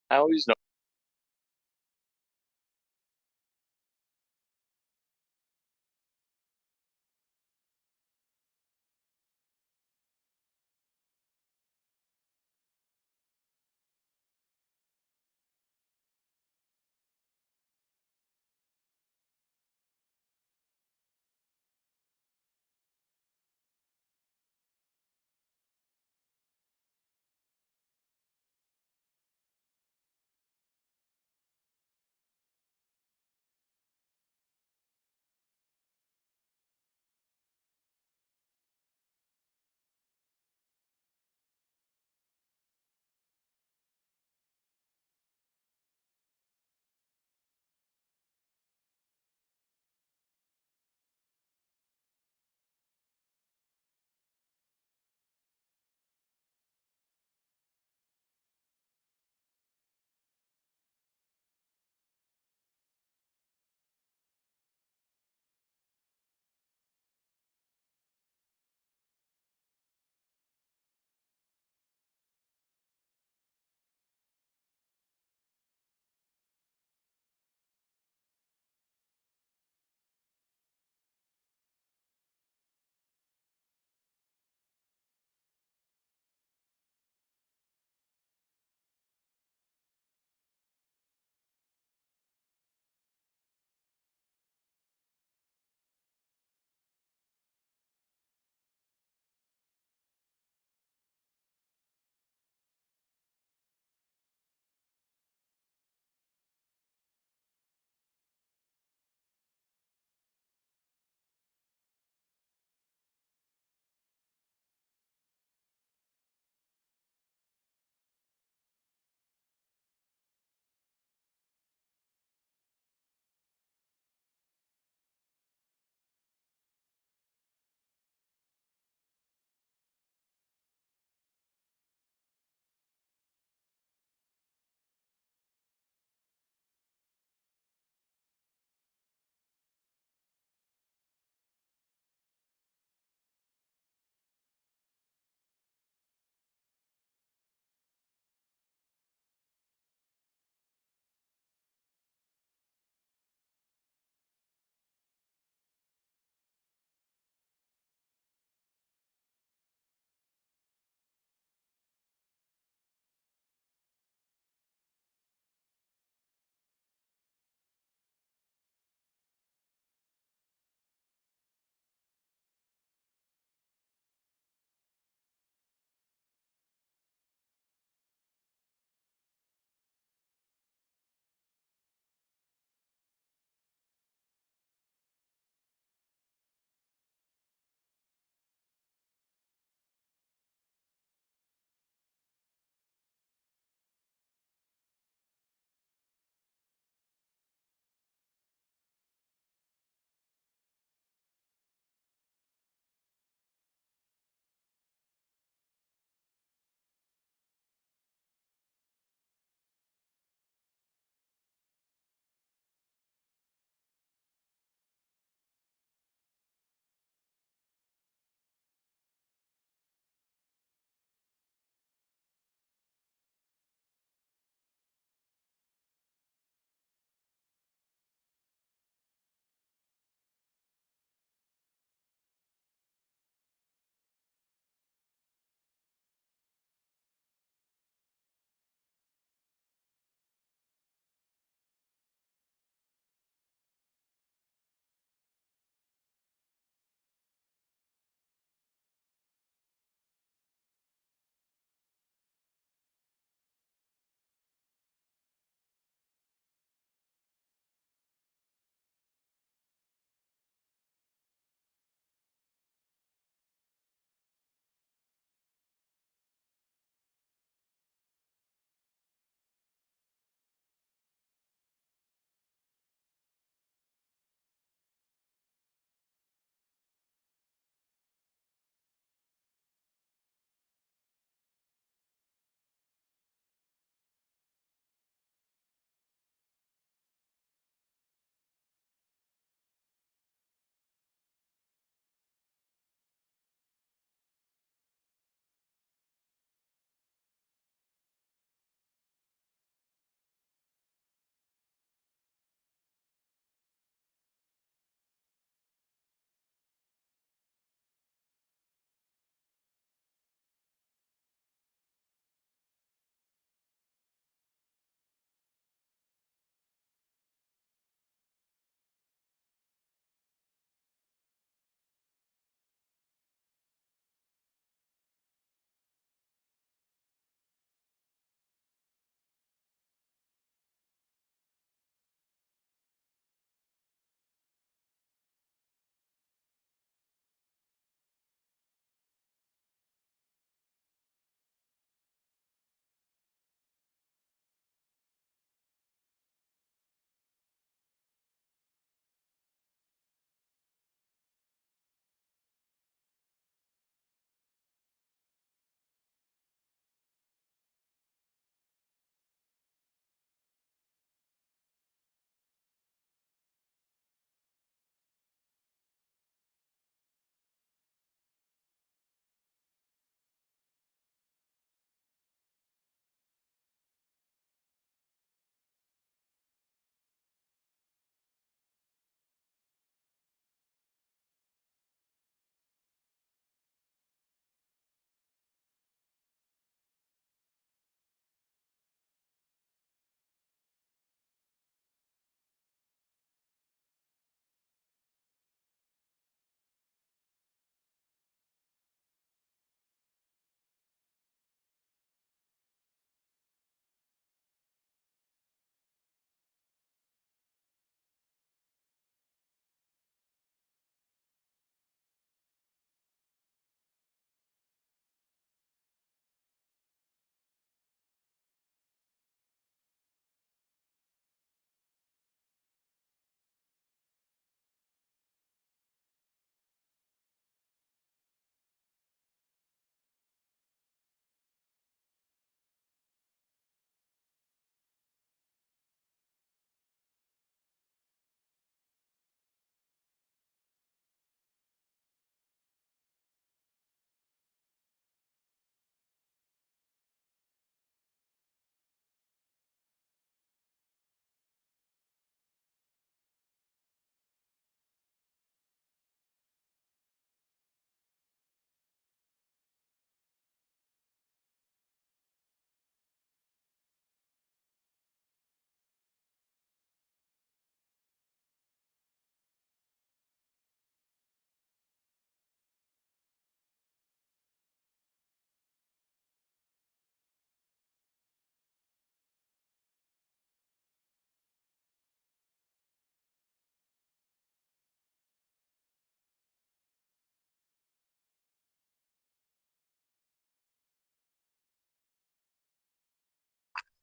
I always know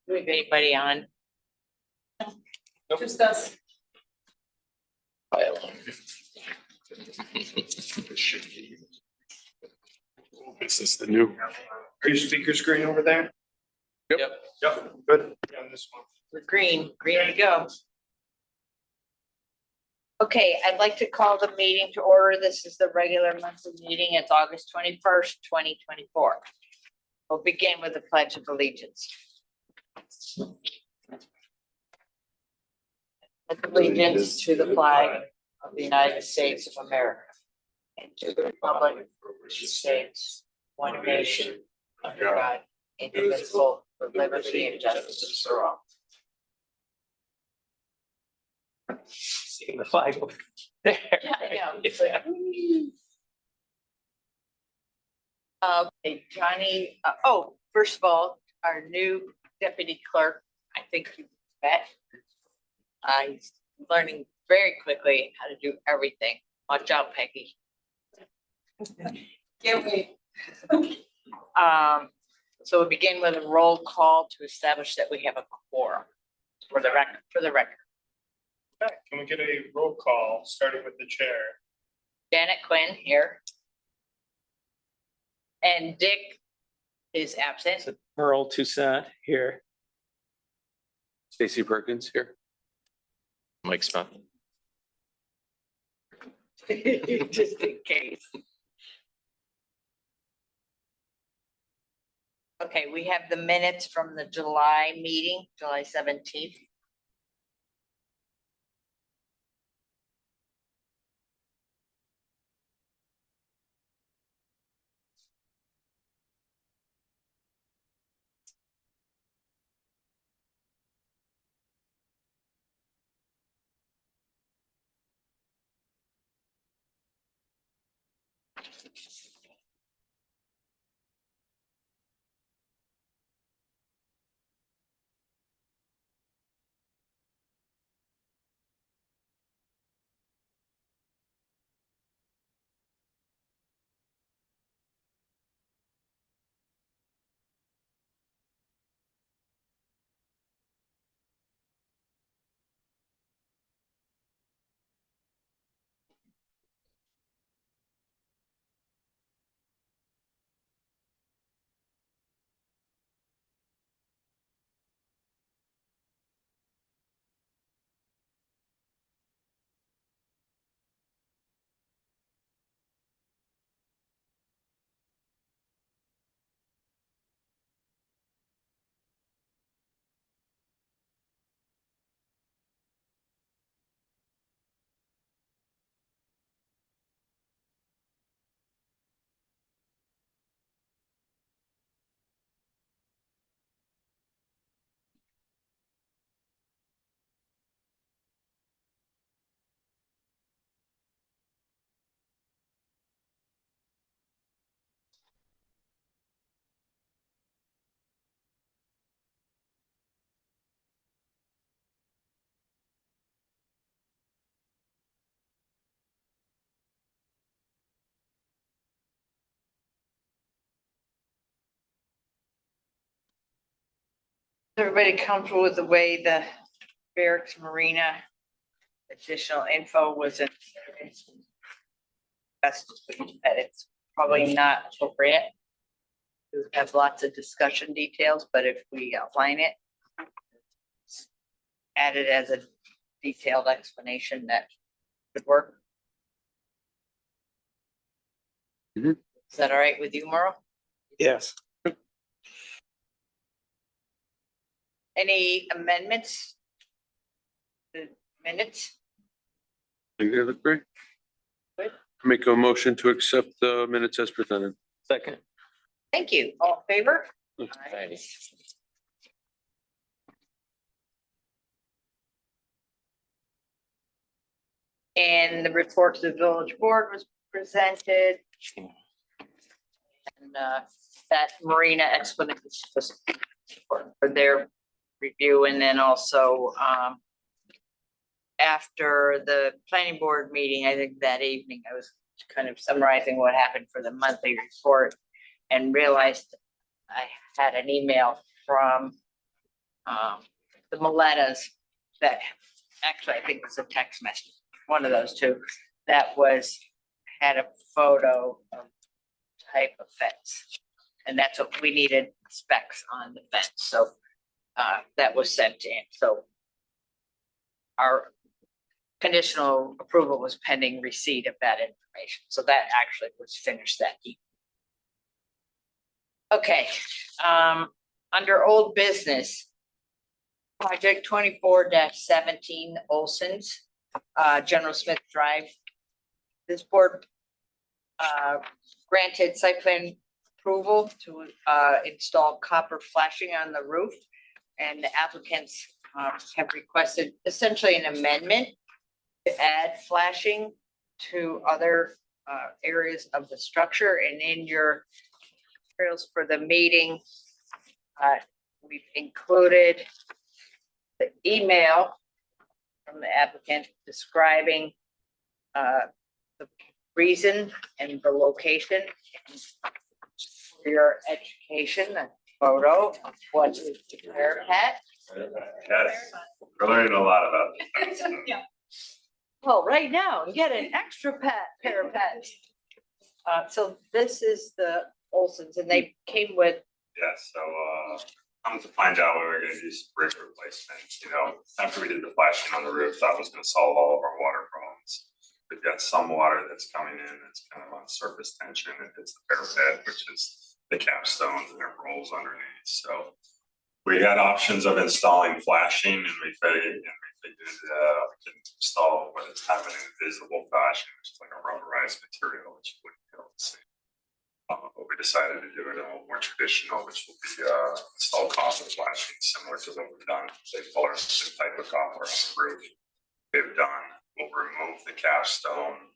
Do we have anybody on? Nope. Just us. This is the new. Are your speaker screen over there? Yep. Good. Yeah, on this one. We're green to go. Okay, I'd like to call the meeting to order. This is the regular monthly meeting. It's August 21st, 2024. We'll begin with the Pledge of Allegiance. Allegiance to the flag of the United States of America and to the republic for which it stands, one nation, under God, indivisible, with liberty and justice for all. Seeing the flag over there. Yeah, I know. It's like, okay, Johnny, first of all, our new deputy clerk, I think you met. He's learning very quickly how to do everything. Watch out, Peggy. Can't wait. So we begin with a roll call to establish that we have a quorum for the record. Okay, can we get a roll call, starting with the chair? Janet Quinn here. And Dick is absent. Earl Toussaint here. Stacy Perkins here. Mike Smith. Just in case. Okay, we have the minutes from the July meeting, July 17th. Is everybody comfortable with the way the Barracks Marina additional info was in? That's that it's probably not appropriate. We have lots of discussion details, but if we outline it, add it as a detailed explanation, that could work. Mhm. Is that all right with you, Merle? Yes. Any amendments? The minutes? I think they look great. Good. Make a motion to accept the minutes as presented. Second. Thank you. All in favor? Aye. And the report to the village board was presented. And that marina explanation was for their review, and then also after the planning board meeting, I think that evening, I was kind of summarizing what happened for the monthly report and realized I had an email from the Miletas that, actually, I think it was a text message, one of those two, that had a photo of type of fence. And that's what we needed, specs on the fence, so that was sent in, so our conditional approval was pending receipt of that information, so that actually was finished that evening. Okay, under old business, project 24-17 Olson's, General Smith Drive. This board granted site plan approval to install copper flashing on the roof. And the applicants have requested essentially an amendment to add flashing to other areas of the structure. And in your materials for the meeting, we've included the email from the applicant describing the reason and the location. For your education, a photo of what is the parapet. Yes, we're learning a lot about this. Well, right now, get an extra parapet. So this is the Olsons, and they came with, Yeah, so, come to find out when we're gonna do some brick replacement, you know, after we did the flashing on the roof, thought it was gonna solve all of our water problems. We've got some water that's coming in, that's kind of on surface tension, and it's the parapet, which is the capstones and it rolls underneath, so. We had options of installing flashing and we figured, we can install what is kind of an invisible flashing, which is like a rubberized material, which you wouldn't be able to see. But we decided to do it a little more traditional, which will be install copper flashing, similar to what we've done. They pull our type of copper on the roof. They've done, we'll remove the capstone.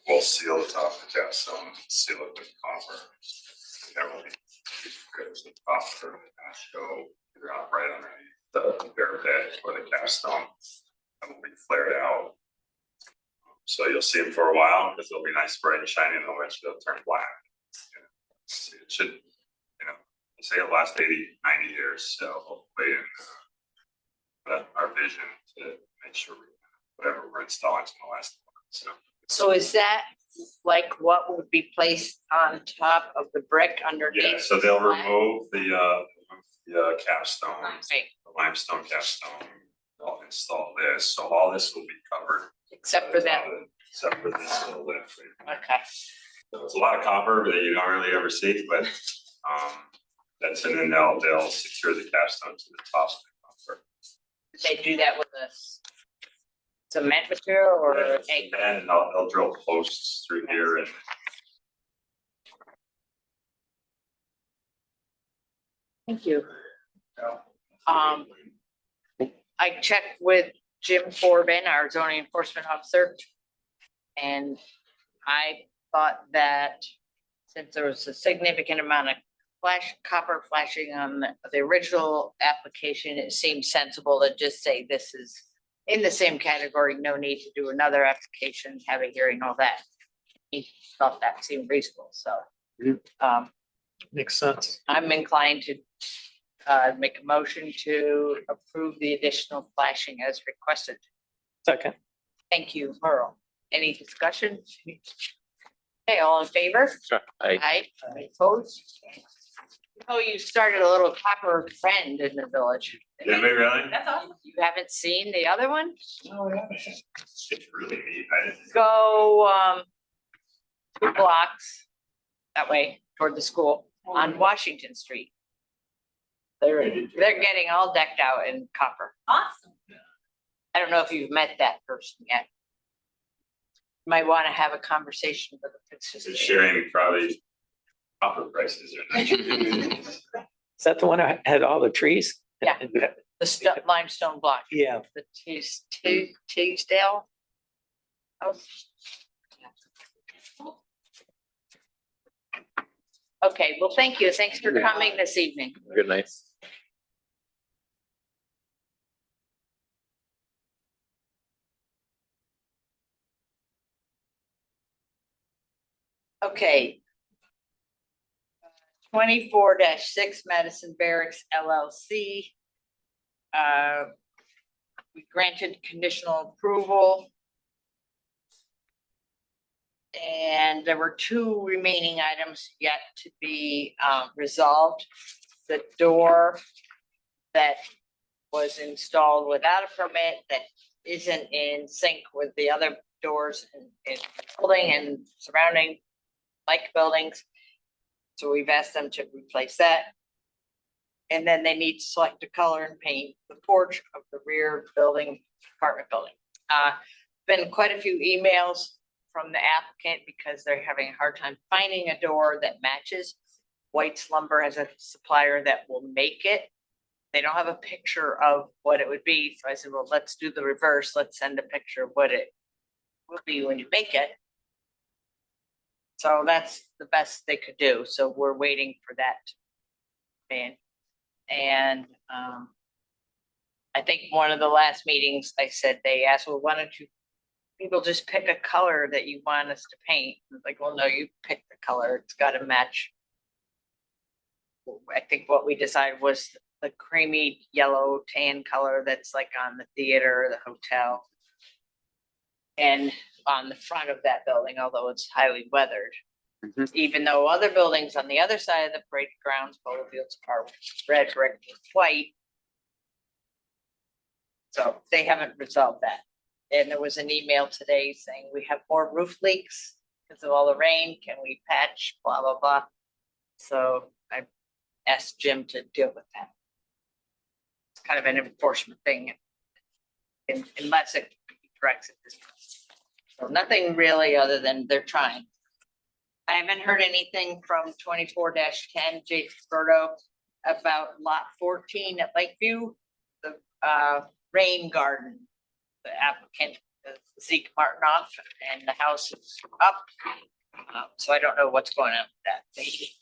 We'll seal the top of the capstone, seal it with copper. There will be the copper that show right underneath the parapet or the capstone. That will be flared out. So you'll see them for a while because they'll be nice, bright and shiny, and eventually they'll turn black. So it should, you know, say it lasts 80-90 years. So hopefully, our vision to make sure whatever we're installing is going to last. so is that like what would be placed on top of the brick underneath? Yeah, so they'll remove the capstone, Right. the limestone capstone. They'll install this, so all this will be covered. Except for that, Except for this little lip. okay, So it's a lot of copper that you don't really ever see, but that's, and then they'll secure the capstone to the top of the copper. did they do that with a cement material or a? And they'll drill posts through here and. Thank you. I checked with Jim Corbin, our zoning enforcement officer. And I thought that since there was a significant amount of copper flashing on the original application, it seemed sensible to just say this is in the same category, no need to do another application, have a hearing, all that. He thought that seemed reasonable, so. Makes sense. I'm inclined to make a motion to approve the additional flashing as requested. Second. Thank you, Merle. Any discussion? Okay, all in favor? Sure. Aye. Opposed? Oh, you started a little copper trend in the village. Did we really? That's awesome. You haven't seen the other one? Oh, yeah. It's really neat. I didn't. Go 2 blocks that way toward the school on Washington Street. They're getting all decked out in copper. Awesome. I don't know if you've met that person yet. Might want to have a conversation with them. It's just. They're sharing probably copper prices. Is that the one that had all the trees? Yeah. The limestone block. Yeah. The Teasdale. Oh. Okay, well, thank you. Thanks for coming this evening. Good night. Okay. 24-6 Madison Barracks LLC. We granted conditional approval. And there were two remaining items yet to be resolved. The door that was installed without a permit that isn't in sync with the other doors in the building and surrounding like buildings. So we've asked them to replace that. And then they need to select a color and paint the porch of the rear building, apartment building. Been quite a few emails from the applicant because they're having a hard time finding a door that matches. White's Lumber has a supplier that will make it. They don't have a picture of what it would be. So I said, well, let's do the reverse. Let's send a picture of what it will be when you make it. So that's the best they could do. So we're waiting for that. And I think one of the last meetings I said, they asked, well, why don't you people just pick a color that you want us to paint? I was like, well, no, you pick the color. It's got to match. I think what we decided was the creamy yellow tan color that's like on the theater, or the hotel. And on the front of that building, although it's highly weathered. Mhm. Even though other buildings on the other side of the parade grounds, polo fields are red, brick, and white. So they haven't resolved that. And there was an email today saying we have more roof leaks because of all the rain. Can we patch, blah, blah, blah. So I asked Jim to deal with that. It's kind of an enforcement thing. Unless it corrects it this time. So nothing really other than they're trying. I haven't heard anything from 24-10 Jason Berto about lot 14 at Lakeview, the rain garden. The applicant, Zeke Martinoff, and the house is up. So I don't know what's going on with that.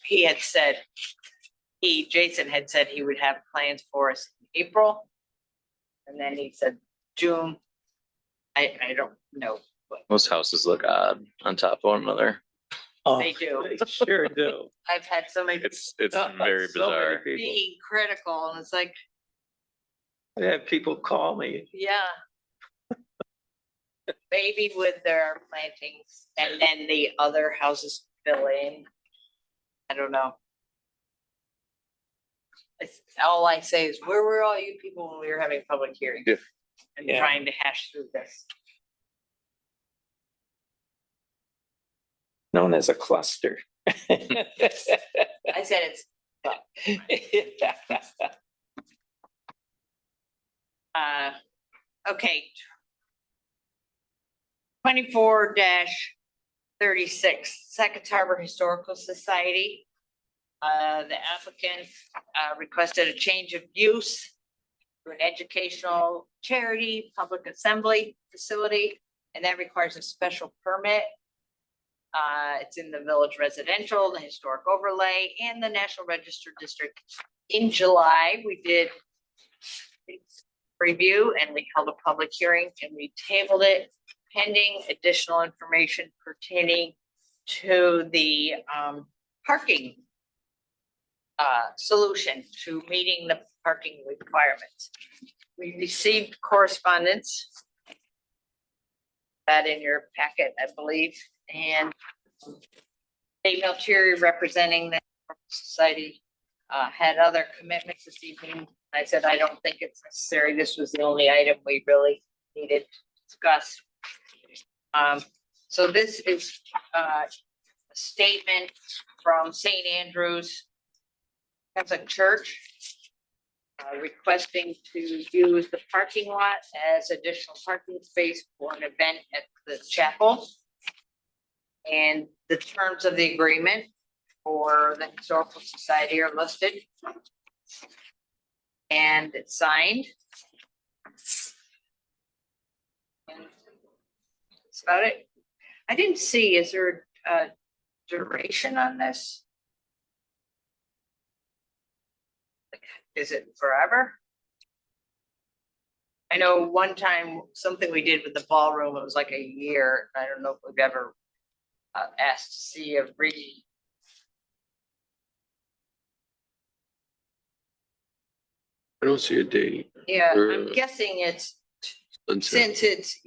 He had said, Jason had said he would have plans for us in April. And then he said June. I don't know. Most houses look odd on top of one another. Oh, They do. They sure do. I've had so many It's Oh, very so many bizarre. people. being critical, and it's like, I had people call me. yeah. Maybe with their plantings and then the other houses fill in. I don't know. All I say is, where were all you people when we were having public hearings? Yeah. And Yeah. trying to hash through this. Known as a cluster. I said it's, okay. 24-36 Sackets Harbor Historical Society. The applicant requested a change of use to an educational charity, public assembly facility, and that requires a special permit. It's in the village residential, the historic overlay, and the National Register District. In July, we did review and we held a public hearing and we tabled it pending additional information pertaining to the parking solution to meeting the parking requirements. We received correspondence that in your packet, I believe, and Dave Melcheri representing the society had other commitments this evening. I said, I don't think it's necessary. This was the only item we really needed to discuss. So this is a statement from St. Andrew's Catholic Church requesting to use the parking lot as additional parking space for an event at the chapel. And the terms of the agreement for the Historical Society are listed. And it's signed. And that's about it. I didn't see, is there a duration on this? Is it forever? I know one time, something we did with the ballroom, it was like a year. I don't know if we've ever asked to see a don't see a date. Yeah, I'm Uh, guessing it's, Sunset. since it's,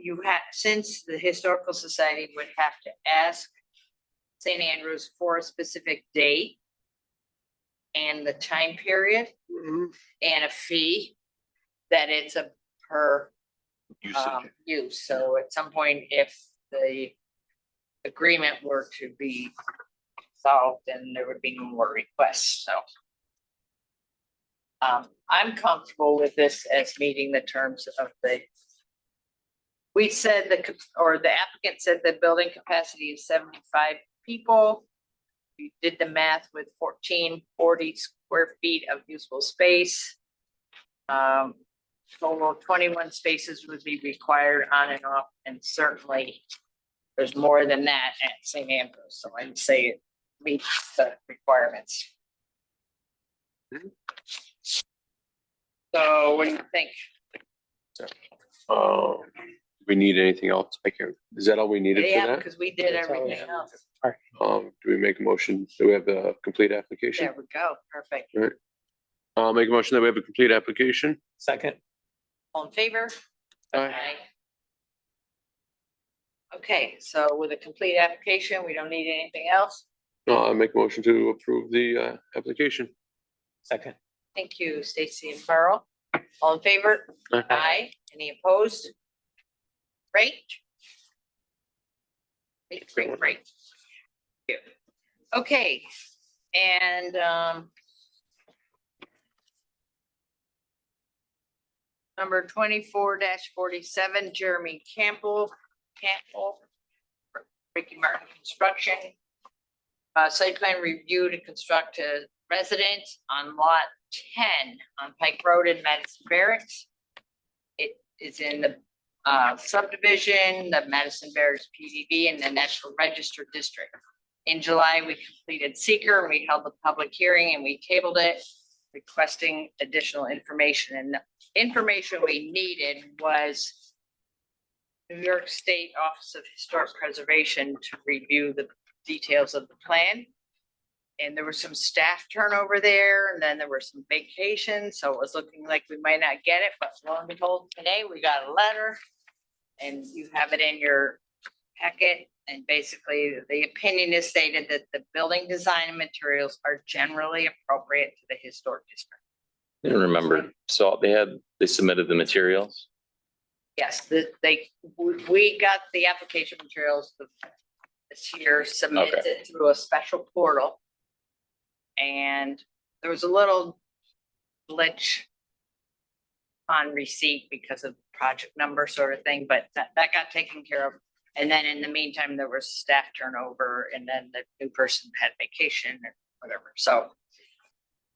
since the Historical Society would have to ask St. Andrews for a specific date and the time period Mhm. and a fee, that it's a per Usage. use. So at some point, if the agreement were to be solved, then there would be no more requests, so. I'm comfortable with this as meeting the terms of the. We said the applicant said the building capacity is 75 people. We did the math with 1440 square feet of usable space. Total 21 spaces would be required on and off, and certainly there's more than that at St. Andrews, so I'd say it meets the requirements. So what do you think? Do we need anything else? I can't, is that all we needed for Yeah, that? because we did That's all we everything have. else. Do we make a motion? Do we have the complete application? There we go, perfect. I'll make a motion that we have a complete application. Second. All in favor? Aye. Okay, so with a complete application, we don't need anything else. I'll make a motion to approve the application. Second. Thank you, Stacy and Carl. All in favor? Aye. Aye. Any opposed? Great. Great. Thank you. Okay, and number 24-47, Jeremy Campbell, Ricky Martin Construction. Site plan review to construct a residence on lot 10 on Pike Road in Madison Barracks. It is in the subdivision, the Madison Barracks PDB and the National Register District. In July, we completed seeker, we held the public hearing and we tabled it, requesting additional information. And the information we needed was New York State Office of Historic Preservation to review the details of the plan. And there was some staff turnover there, and then there were some vacations, so it was looking like we might not get it, but lo and behold, today we got a letter. And you have it in your packet, and basically the opinion is stated that the building design and materials are generally appropriate to the historic district. I didn't remember. So they submitted the materials. Yes, we got the application materials this year submitted through a special portal. And there was a little glitch on receipt because of project number sort of thing, but that got taken care of. And then in the meantime, there was staff turnover, and then the new person had vacation or whatever. So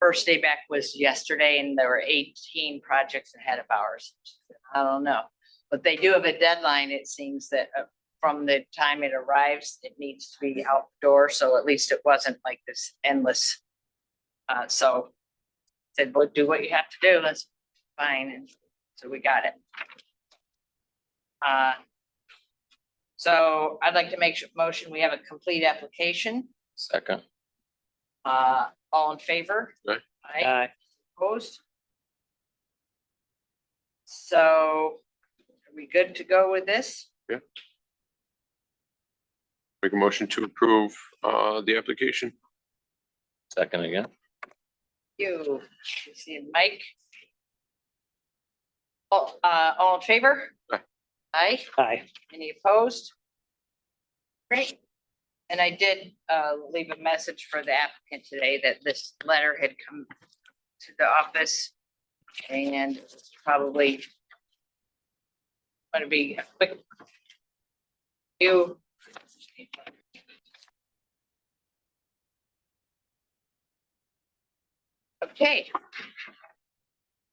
first day back was yesterday, and there were 18 projects ahead of ours. I don't know, but they do have a deadline. It seems that from the time it arrives, it needs to be outdoor. So at least it wasn't like this endless. So said, well, do what you have to do. That's fine. And so we got it. So I'd like to make a motion. We have a complete application. Second. All in favor? Aye. Aye. Opposed? So are we good to go with this? Make a motion to approve the application. Second again. You see Mike? All in favor? Aye. Aye. Aye. Any opposed? Great. And I did leave a message for the applicant today that this letter had come to the office and it's probably going to be a quick. Okay.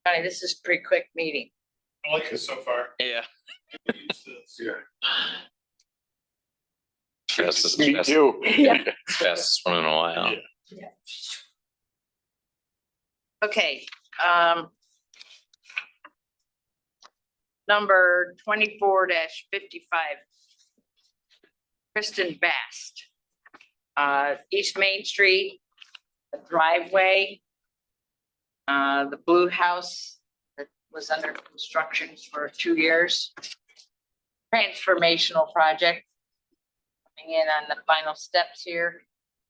Johnny, this is a pretty quick meeting. I like it so far. Yeah. Yeah. Fastest too. Yeah. one in a while. Okay, number 24-55. Kristen Bast. East Main Street, the driveway. The blue house was under construction for 2 years. Transformational project. Coming in on the final steps here.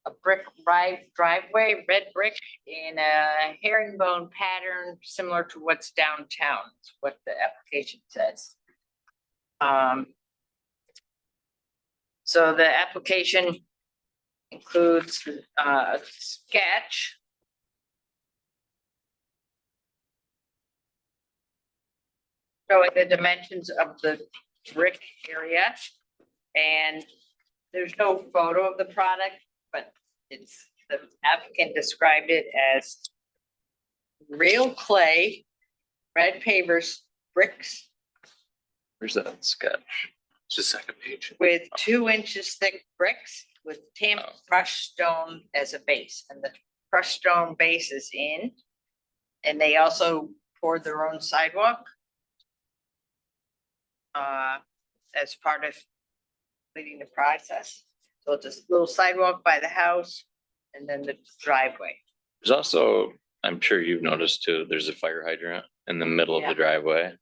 A brick driveway, red brick in a herringbone pattern similar to what's downtown, is what the application says. So the application includes a sketch. Showing the dimensions of the brick area. And there's no photo of the product, but it's, the applicant described it as real clay, red pavers, bricks Where's that sketch? It's the second page. with 2 inches thick bricks with stamped crushed stone as a base, and the crushed stone base is in. And they also poured their own sidewalk. As part of completing the process. So it's a little sidewalk by the house and then the driveway. There's also, I'm sure you've noticed too, there's a fire hydrant in the middle of Yeah. the driveway.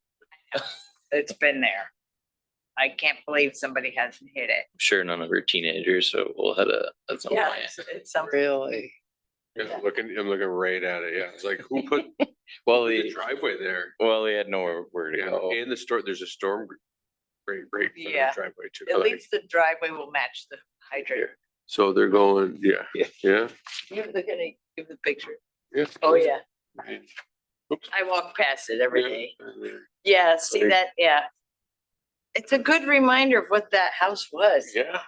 It's been there. I can't believe somebody hasn't hit it. I'm sure none of our teenagers, so we'll hit it at some point. It's something. Really? Yeah, I'm looking right at it. Yeah, it's like who put Well, the driveway there? they had nowhere where to Yeah, go. and the store, there's a storm right for the Yeah. driveway too. At least the driveway will match the hydrant. So they're going, yeah, Yeah. yeah. You're gonna give the picture. Yeah. Oh, yeah. Right. I walk past it every Yeah. day. Yeah, see Right. that? Yeah. It's a good reminder of what that house was. Yeah,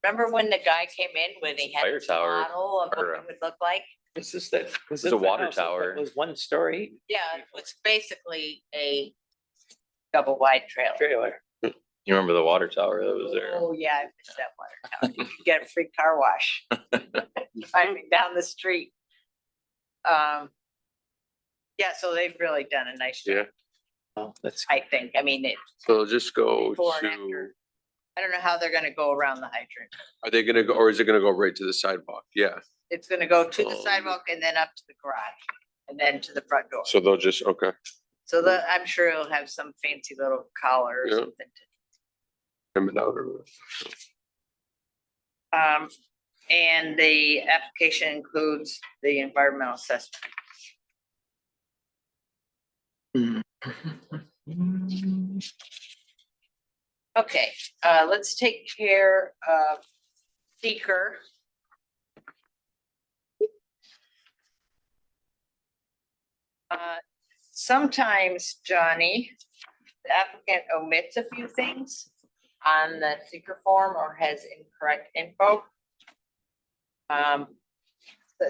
Remember when the guy came in when he had Fire a tower, model of what or, it would look like? Was this that? Was It's it a the water house that tower. Was 1 story Yeah, it was basically a double wide trailer. trailer. You remember the water tower that was there? Oh, yeah, I missed that water tower. You could get a free car wash. Driving down the street. Yeah, so they've really done a nice yeah. job, Oh, that's, I think. I mean, it, So just go Before and to, after. I don't know how they're gonna go around the hydrant. are they gonna go, or is it gonna go right to the sidewalk? Yeah, It's gonna go to the Oh. sidewalk and then up to the garage and then to the front door. so they'll just, okay, So that, I'm sure it'll have some fancy little collar or Yeah. something. come it out or. And the application includes the environmental assessment. Okay, let's take care of seeker. Sometimes, Johnny, the applicant omits a few things on the seeker form or has incorrect info.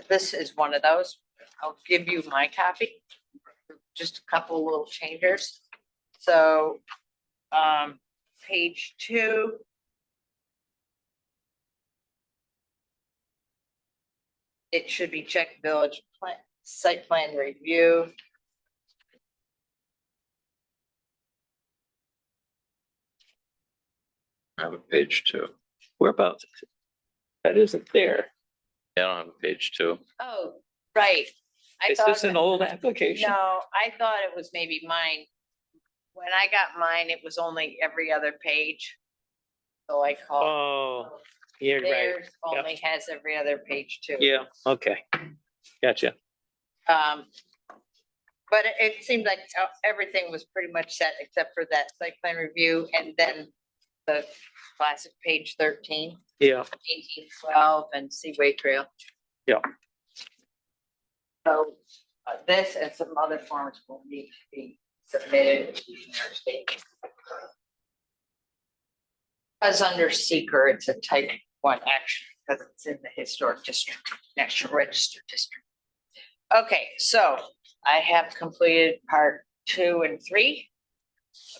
This is one of those. I'll give you my copy. Just a couple little changes. So, page 2. It should be checked village plan, site plan review. I have a page 2. whereabouts? Is it? That isn't there. Yeah, I don't have a page 2. Oh, right. I Is thought this an that- old application? No, I thought it was maybe mine. When I got mine, it was only every other page. So I called. Oh, you're right. Theirs only has every other page too. Yeah, okay. Gotcha. But it seemed like everything was pretty much set except for that site plan review and then the classic page 13, Yeah, 1812 and Seaway Trail. Yeah. So this and some other forms will need to be submitted to the United States. As under seeker, it's a type 1 action because it's in the historic district, national register district. Okay, so I have completed part 2 and 3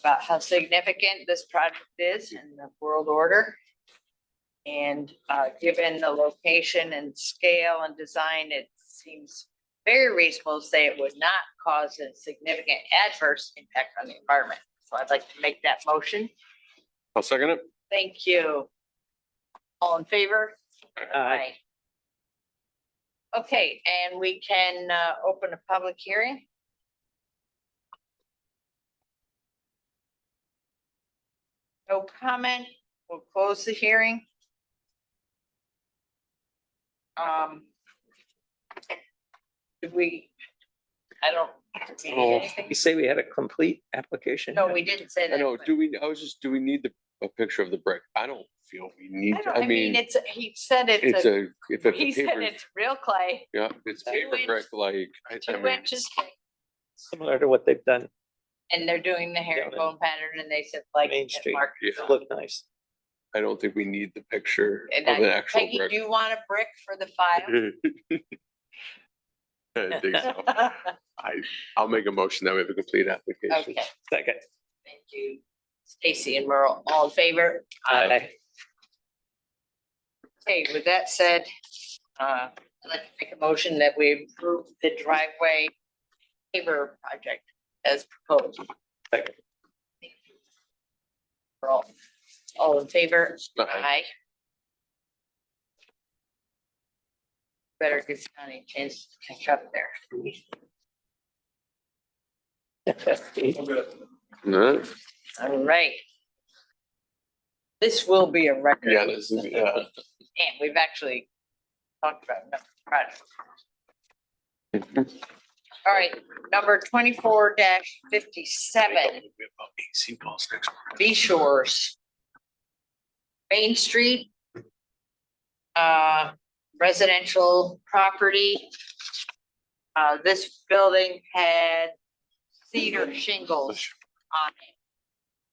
about how significant this project is in the world order. And given the location and scale and design, it seems very reasonable to say it would not cause a significant adverse impact on the environment. So I'd like to make that motion. I'll second it. Thank you. All in favor? Aye. Okay, and we can open a public hearing. No comment. We'll close the hearing. Did we, I don't, did we need anything? You say we had a complete application? No, we didn't say that. I know, but- do we need a picture of the brick? I don't feel we need, I mean, it's, he said it's it's a, if it's he a said paper, it's real clay, yeah, it's 2 paper inch- brick, like, I 2 mean, inches thick, Similar to what they've done. and they're doing the herringbone pattern, and they said like. Main it Street. marked- Yeah. Look nice. I don't think we need the picture And of an I, actual Peggy, brick. do you want a brick for the file? I think so. I'll make a motion that we have a complete application. Okay, Second. thank you. Stacy and Merle, all in favor? Aye. Okay, with that said, I'd like to make a motion that we approve the driveway paver project as proposed. Second. Merle, all in favor? Aye. Aye. Better give Johnny a chance to catch up there. No? All right. This will be a record. Yeah, this is, yeah. And we've actually talked about enough projects. All right, number 24-57, B Shores. Main Street. Residential property. This building had cedar shingles on it.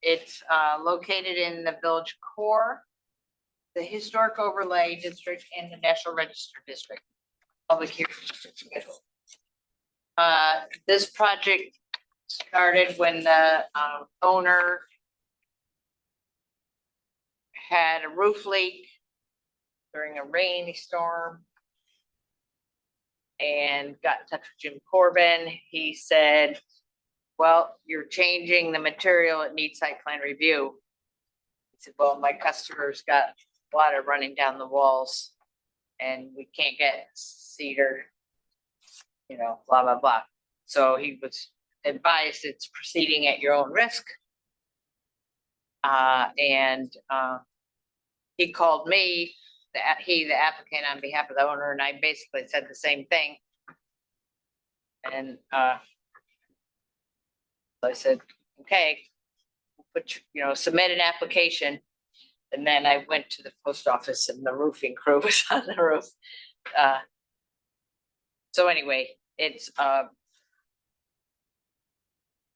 It's located in the village core, the historic overlay district, and the National Register district. Public hearing. This project started when the owner had a roof leak during a rainy storm and got in touch with Jim Corbin. He said, well, you're changing the material, it needs site plan review. He said, well, my customer's got water running down the walls and we can't get cedar, you know, blah, blah, blah. So he was advised it's proceeding at your own risk. He called me, the applicant on behalf of the owner, and I basically said the same thing. And I said, okay, submit an application. And then I went to the post office and the roofing crew was on the roof. So anyway, it's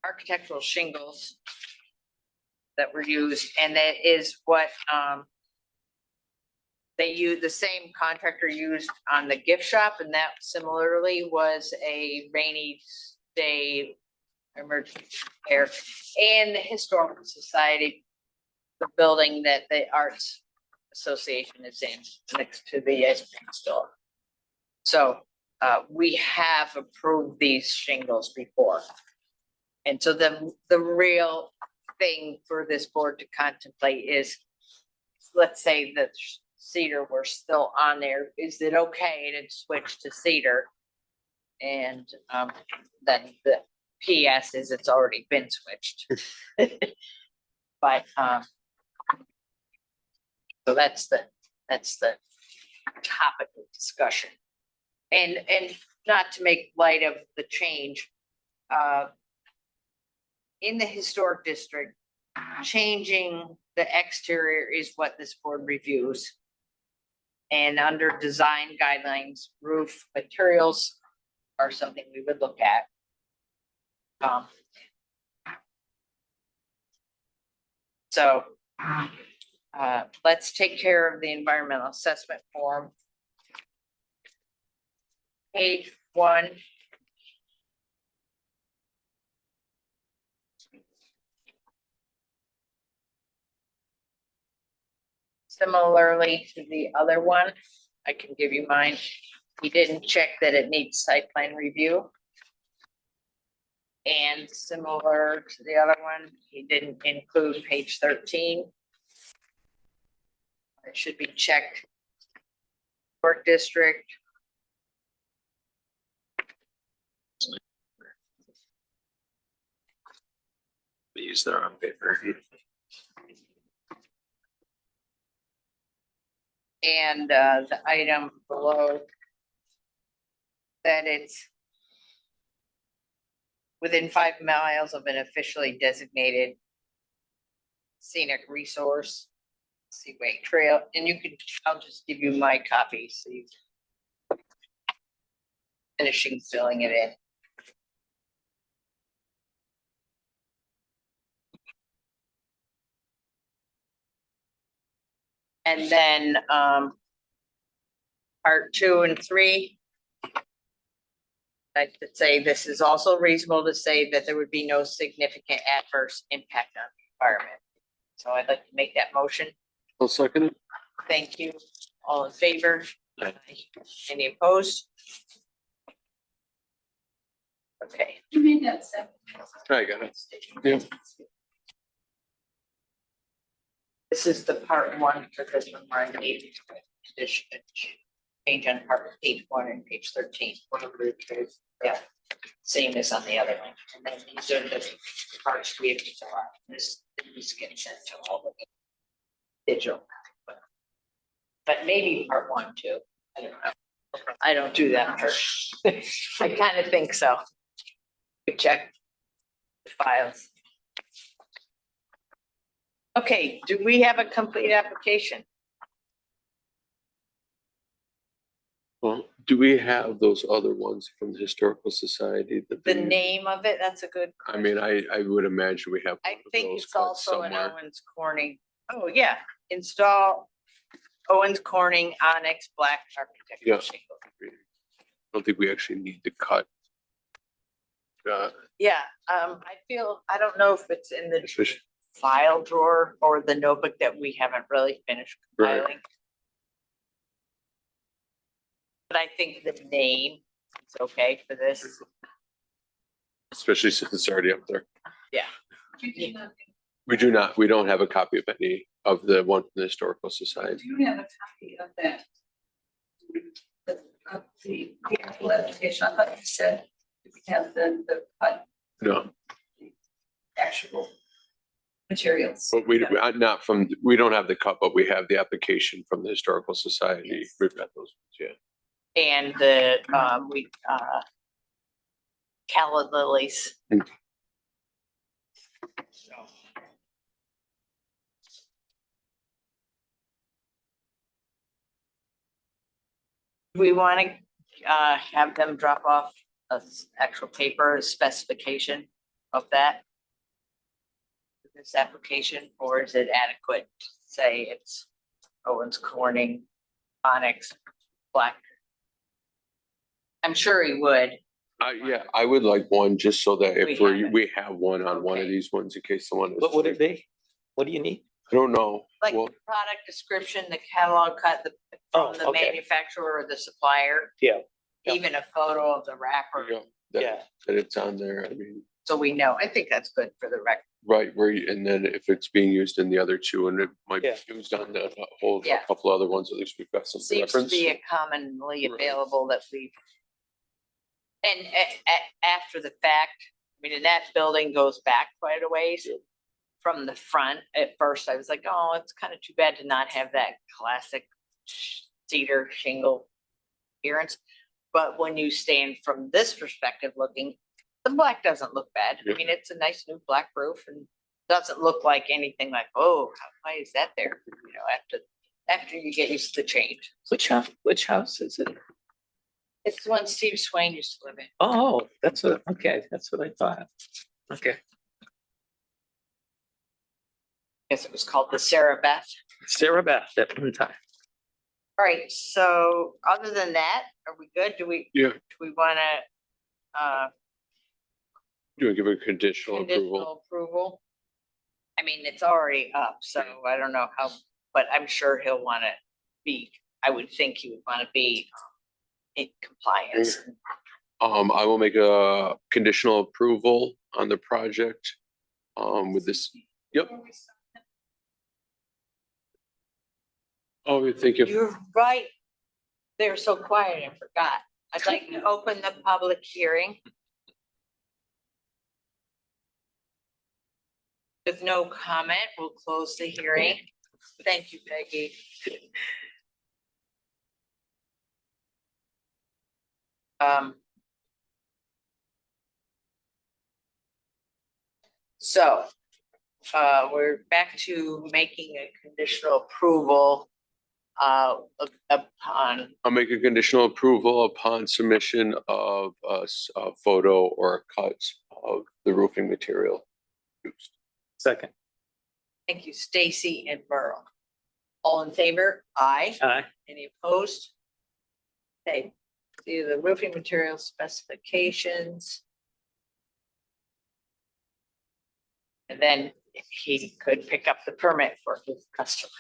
architectural shingles that were used, and that is what they used, the same contractor used on the gift shop, and that similarly was a rainy day emergency repair. And the Historical Society, the building that the Arts Association is in, next to the ice cream store. So we have approved these shingles before. And so the real thing for this board to contemplate is, let's say that cedar were still on there, is it okay to switch to cedar? And then the PS is it's already been switched. But so that's the topic of discussion. And not to make light of the change, in the historic district, changing the exterior is what this board reviews. And under design guidelines, roof materials are something we would look at. So let's take care of the environmental assessment form. Page 1. Similarly to the other one, I can give you mine. He didn't check that it needs site plan review. And similar to the other one, he didn't include page 13. It should be checked. Work district. They use their own paper. And the item below that it's within 5 miles of an officially designated scenic resource, Seaway Trail, and you can, I'll just give you my copy, so you finishing filling it in. And then, part 2 and 3. I could say this is also reasonable to say that there would be no significant adverse impact on the environment. So I'd like to make that motion. I'll second it. Thank you. All in favor? Aye. Any opposed? Okay. You made that second. I got it. Yeah. This is the part 1 for this one where I need addition, change on page 1 and page 13. Yeah, same as on the other one. And then these are the parts we have to fill out. This is getting sent to all the digital. But maybe part 1 too. I don't know. I don't do that part. I kind of think so. We check the files. Okay, do we have a complete application? Well, do we have those other ones from the Historical Society? that The they- name of it, that's a good. I mean, I would imagine we have. I one of think those it's cut also in somewhere. Owens Corning. Oh, yeah, install Owens Corning Onyx Black Yeah. architectural shingle. I don't think we actually need to cut. Yeah, I feel, I don't know if it's in the Especially- file drawer or the notebook that we haven't really finished Right. compiling. But I think the name is okay for this. Especially since it's already up there. Yeah. We don't have a copy of any of the one from the Historical Society. Do you have a copy of that? Of the actual application, I thought you said we have the cut No, actual materials. but not from, we don't have the cut, but we have the application from the Historical Society. Yes. We've got those, yeah. And the, calla lilies. Mm. So. We want to have them drop off actual paper specification of that. This application, or is it adequate to say it's Owens Corning, Onyx, Black? I'm sure he would. Yeah, I would like one just so that if We have it. we have one on one of Okay. these ones in case someone is. What would it be? What do you need? I don't know. Like Well, the product description, the catalog cut, Oh, from the okay. manufacturer or the supplier. Yeah. Yeah. Even a photo of the wrapper, yeah, Yeah. that it's on there. I mean, so we know. I think that's good for the record. right, and then if it's being used in the other two and it might be Yeah. used on the whole, a Yeah. couple other ones, at least we've got some Seems to reference. be a commonly Right. available that we. And after the fact, I mean, and that building goes back quite a ways. Yep. From the front, at first I was like, oh, it's kind of too bad to not have that classic cedar shingle appearance. But when you stand from this perspective looking, the black doesn't look bad. I Yep. mean, it's a nice new black roof and doesn't look like anything like, oh, why is that there? You know, after you get used to the change. Which house is it? It's the one Steve Swain used to live in. Oh, okay, that's what I thought. Okay. Guess it was called the Sarah Beth. Sarah Beth at one time. All right, so other than that, are we good? Do we wanna, You want to give a conditional approval? conditional approval? I mean, it's already up, so I don't know how, but I'm sure he'll wanna be, I would think he would wanna be in compliance. I will make a conditional approval on the project. With this, yep. Oh, we think if, You're right. They're so quiet, I forgot. I'd like to open the public hearing. With no comment, we'll close the hearing. Thank you, Peggy. Um. So, we're back to making a conditional approval. Upon, I'll make a conditional approval upon submission of a photo or a cut of the roofing material used. Second. thank you, Stacy and Merle. All in favor? Aye. Aye. Any opposed? Okay, see the roofing material specifications. And then he could pick up the permit for his customer.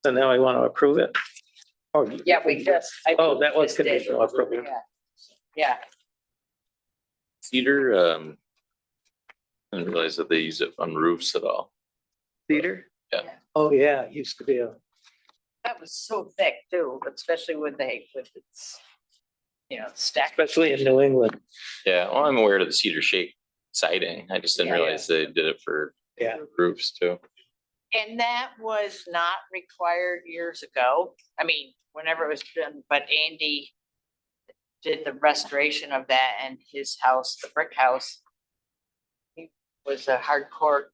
So now I want to approve it. Oh, Yeah, we just. Oh, that was just did. conditional approval. Yeah. Yeah, Cedar, I didn't realize that they use it on roofs at all. Cedar? Yeah. Oh, yeah, it used to be a, that was so thick too, especially with its, stack. especially in New England. Yeah, well, I'm aware of the cedar shake siding. I just didn't Yeah, realize they did it for Yeah. roofs too. And that was not required years ago. I mean, whenever it was done, but Andy did the restoration of that and his house, the brick house. He was a hardcore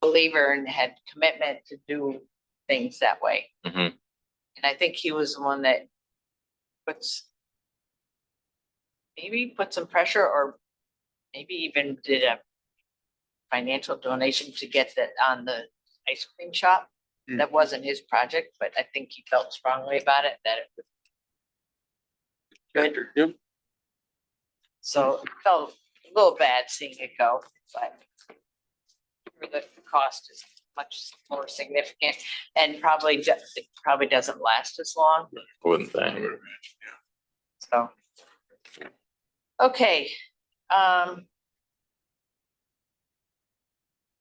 believer and had commitment to do things that way. Mhm. And I think he was the one that maybe put some pressure or maybe even did a financial donation to get that on the ice cream shop. That wasn't his project, but I think he felt strongly about it, that it was good. Yep. So it felt a little bad seeing it go, but the cost is much more significant and probably it probably doesn't last as long, Wouldn't think. so. Okay,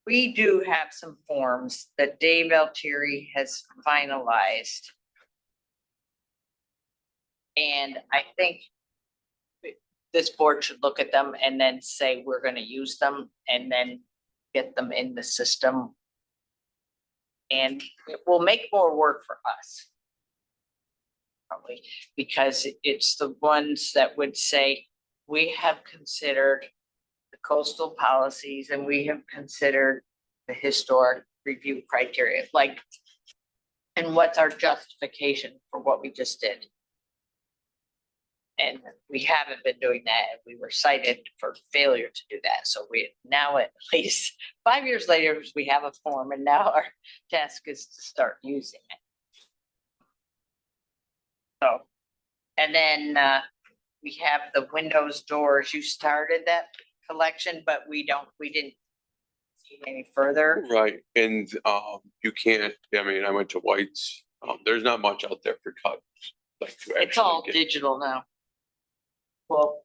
we do have some forms that Dave Altieri has finalized. And I think this board should look at them and then say, we're gonna use them and then get them in the system. And it will make more work for us. Probably, because it's the ones that would say, we have considered the coastal policies and we have considered the historic review criteria, like, and what's our justification for what we just did? And we haven't been doing that, and we were cited for failure to do that, so we now at least 5 years later, we have a form, and now our task is to start using it. So, and then we have the windows, doors, you started that collection, but we didn't see any further. Right, and you can't, I mean, I went to White's, there's not much out there for cut. Like to It's all actually get, digital now. Well,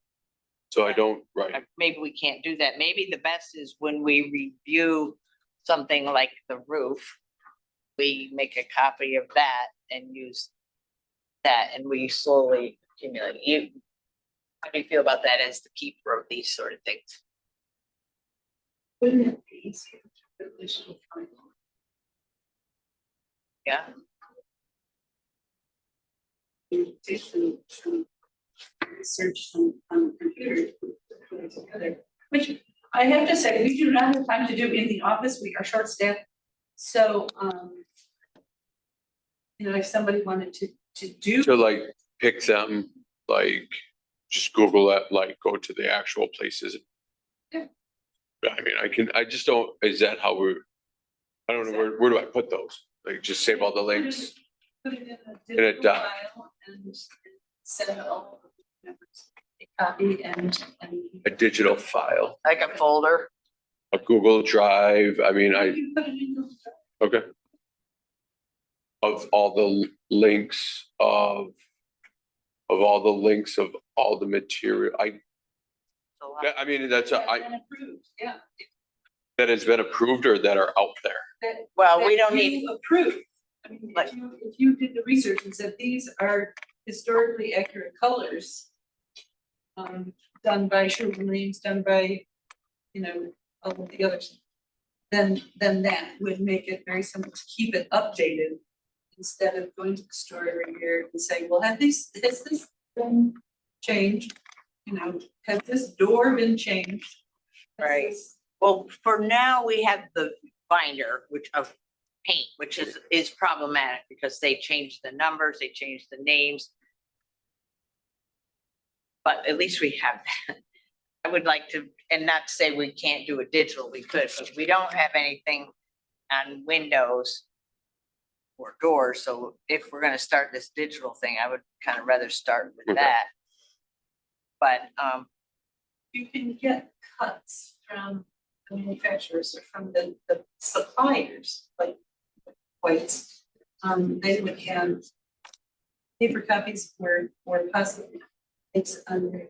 so I don't, right, maybe we can't do that. Maybe the best is when we review something like the roof, we make a copy of that and use that, and we slowly accumulate. How do you feel about that as the keeper of these sort of things? Wouldn't it be easier to put additional time on? Yeah, Do some research on the computer, put it together, which I have to say, we do not have time to do in the office, we are short staffed. So, if somebody wanted to do. to like pick them, like just Google it, like go to the actual places. Yeah. I mean, I just don't, is that how I don't know, where do I put those? Like just save all the links? Put it in In a a digital doc. file and send all of the members a copy and. A digital file, like a folder. a Google Drive, I mean, You put it in Google Drive. okay. Of all the links of all the links of all the material, I mean, that's, That's been approved, yeah. that has been approved or that are out there. That- Well, we that don't you need, approve. I mean, Like- if you did the research and said these are historically accurate colors. Done by Sherwin Williams, done by, all of the others. then that would make it very simple to keep it updated. Instead of going to the store every year and saying, well, has this been changed? You know, has this door been changed? Has Right. this- Well, for now, we have the binder, which of paint, which is problematic because they changed the numbers, they changed the names. But at least we have that. I would like to, and not to say we can't do it digital, we could, but we don't have anything on windows or doors, so if we're gonna start this digital thing, I would kind of rather start with Okay. that. But, You can get cuts from the manufacturers or from the suppliers, like whites. They would have paper copies where possible. It's on their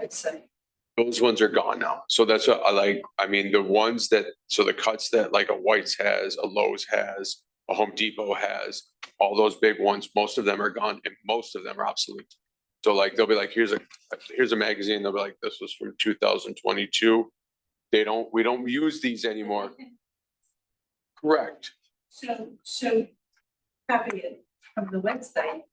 website. Those ones are gone now. So that's what I like. I mean, the ones that, so the cuts that like a White's has, a Lowe's has, a Home Depot has, all those big ones, most of them are gone and most of them are obsolete. So like, they'll be like, here's a magazine. They'll be like, this was from 2022. We don't use these anymore. Correct. So copy it from the website.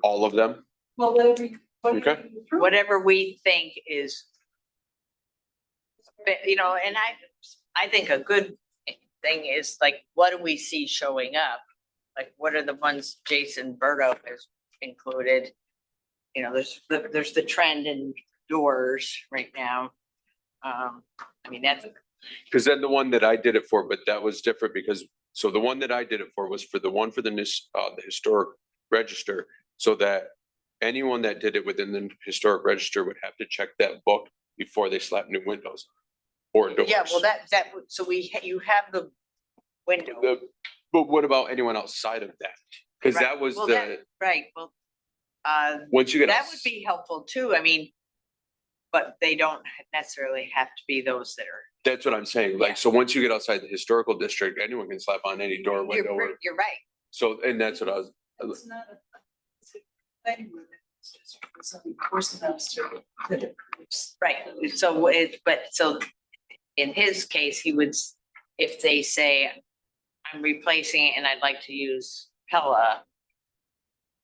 All of them. Well, whatever you Okay. approve. whatever we think is. You know, and I think a good thing is like, what do we see showing up? Like, what are the ones Jason Berto has included? You know, there's the trend in doors right now. I mean, that's, Because then the one that I did it for, but that was different because, so the one that I did it for was for the one for the historic register. So that anyone that did it within the historic register would have to check that book before they slap new windows or doors. yeah, well, so you have the window. But what about anyone outside of that? Because Right, that was well, the, Right, well, once you get. that would be helpful too, I mean, but they don't necessarily have to be those that are. That's what I'm saying. Yeah. Like, so once you get outside the historical district, anyone can slap on any door, window. You're right, So, and that's what I was, It's not a. It's a thing with it. It's just for some course officer that approves. right, so in his case, he would, if they say, I'm replacing it and I'd like to use Pella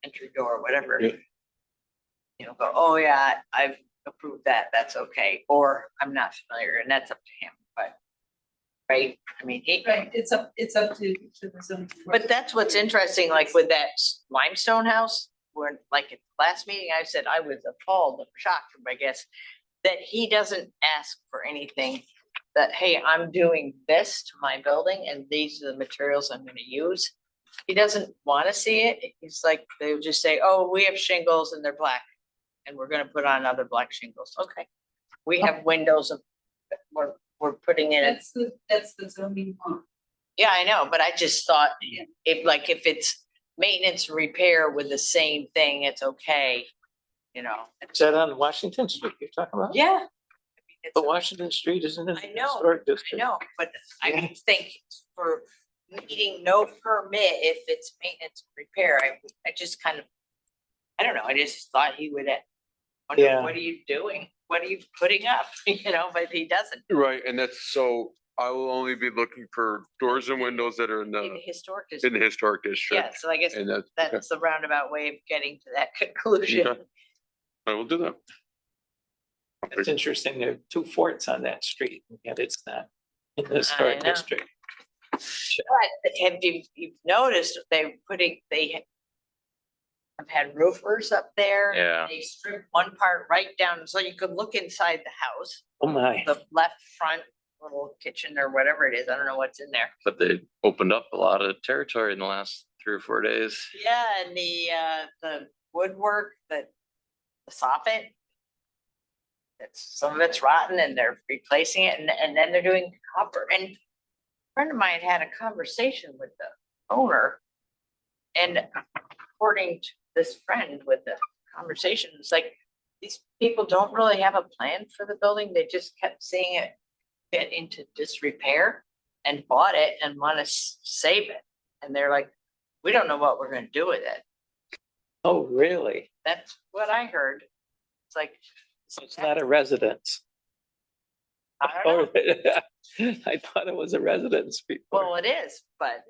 entry door, whatever. Yeah. You know, go, oh yeah, I've approved that, that's okay, or I'm not familiar, and that's up to him, but. Right, I mean, Right, it's up to the zoning. board. but that's what's interesting, like with that limestone house, where like at the last meeting, I said I was appalled, shocked, I guess. That he doesn't ask for anything, that, hey, I'm doing this to my building and these are the materials I'm gonna use. He doesn't wanna see it, he's like, they would just say, oh, we have shingles and they're black. And we're gonna put on other black shingles, okay. We have windows of, we're putting in it. That's the zoning law. Yeah, I know, but I just thought if it's maintenance and repair with the same thing, it's okay, you know. Is that on Washington Street you're talking about? Yeah. I mean, it's But Washington Street isn't in I the know, historic I district. know, but I think for needing no permit if it's maintenance and repair, I just kind of, I don't know, I just thought he would wonder, Yeah. what are you doing? What are you putting up? You know, but he doesn't. right, and that's, so I will only be looking for doors and windows that are in In the the historic in the district. historic Yeah, district. so I guess And that's, okay, that's the roundabout way of getting to that conclusion. Okay. I will do that. It's interesting, there are two forts on that street, and yet it's not in the historic know. district. But you've noticed they have had roofers up there. Yeah. They stripped one part right down, so you could look inside the house, Oh my, the left front little kitchen or whatever it is. I don't know what's in there. But they opened up a lot of territory in the last 3 or 4 days. Yeah, and the woodwork, the soffit. Some of it's rotten and they're replacing it and then they're doing copper. And a friend of mine had a conversation with the owner. And according to this friend with the conversation, it's like, these people don't really have a plan for the building. They just kept seeing it get into disrepair and bought it and want to save it. And they're like, we don't know what we're gonna do with it. oh, really? That's what I heard. It's like. So it's not a residence. I don't know. I thought it was a residence before, Well, it is, but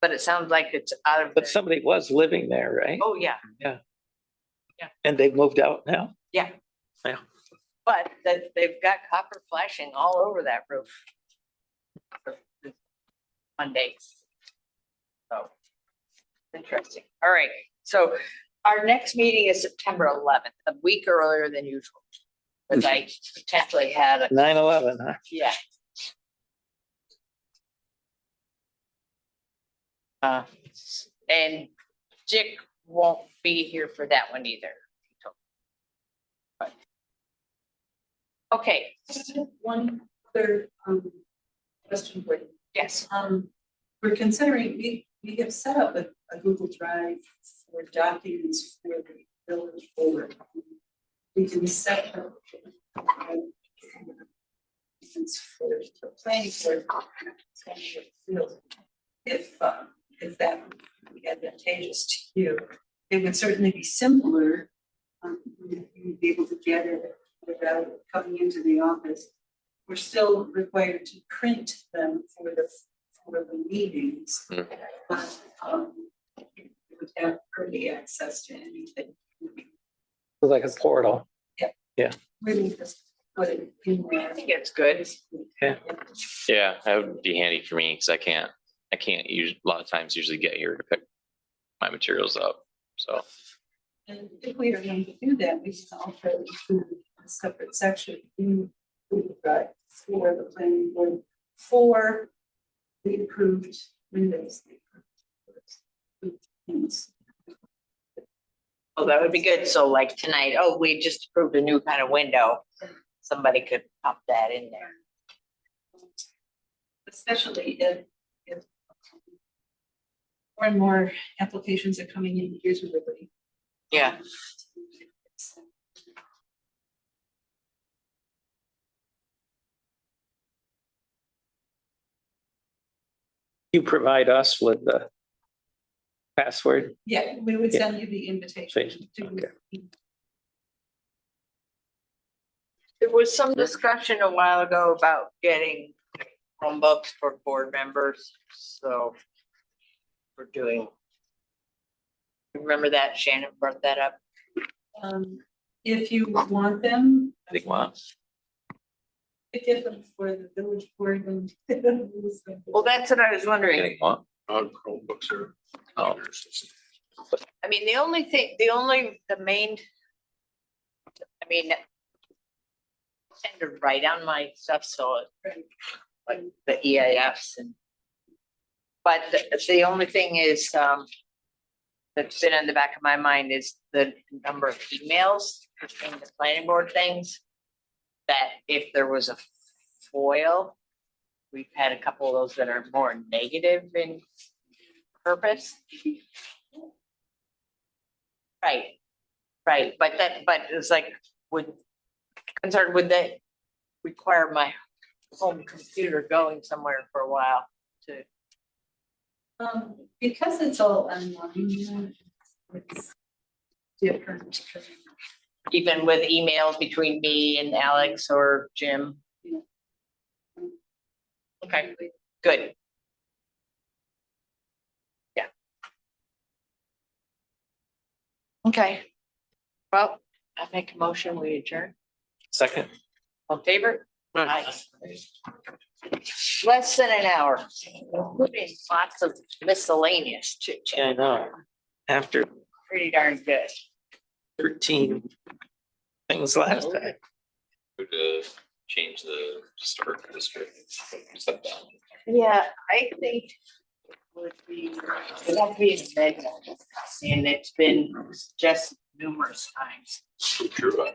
but it sounds like it's out of. but somebody was living there, right? Oh, yeah, And they've moved out now? yeah. Yeah. But that they've got copper flashing all over that roof. Monday. So, interesting. All right, so our next meeting is September 11th, a week earlier than usual. Because I potentially had a, 9/11, huh? yeah. And Dick won't be here for that one either. But- Okay, One other question for you. yes, We're considering, we have set up a Google Drive for documents for the village board. We can set up. For the planning board. If that would be advantageous to you, it would certainly be simpler. You'd be able to get it without coming into the office. We're still required to print them for the meetings. But you would have early access to anything. Like a portal. Really just put it in I there. think it's good. Yeah, that would be handy for me because I can't use, a lot of times usually get here to pick my materials up. So, And if we are going to do that, we can also include a separate section in Google Drive for the planning board for the approved windows. Oh, that would be good. So like tonight, oh, we just approved a new kind of window. Somebody could pop that in there. Especially if more and more applications are coming in years of liberty. Yeah. You provide us with the password. Yeah, we would send you the invitation to. Okay. There was some discussion a while ago about getting Chromebooks for board members, so we're doing. Remember that Shannon brought that up? If you want them. I think, wow. I get them for the village board and. Well, that's what I was wondering. getting what? Chromebooks are. Oh. I mean, the main. I mean. I tend to write on my stuff, so like the EAFs and. But the only thing is, that's been in the back of my mind is the number of emails between the planning board things. That if there was a foil, we've had a couple of those that are more negative in purpose. Right, but it's like, would that require my home computer going somewhere for a while to? Because it's all online, it's different. Even with emails between me and Alex or Jim? Okay, good. Yeah. Okay. Well, I make a motion, we adjourn. Second. All in favor? Aye. Less than an hour. Including lots of miscellaneous chit Yeah, I chat. know. After Pretty darn good. 13 things last time. To change the historic district. Step down. Yeah, I think would be, it won't be in bed. And it's been just numerous times. True.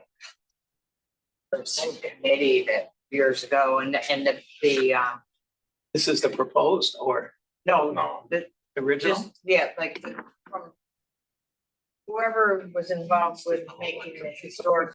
For some committee that years ago and the This is the proposed or no, the original? just, yeah, like from whoever was involved with making the historic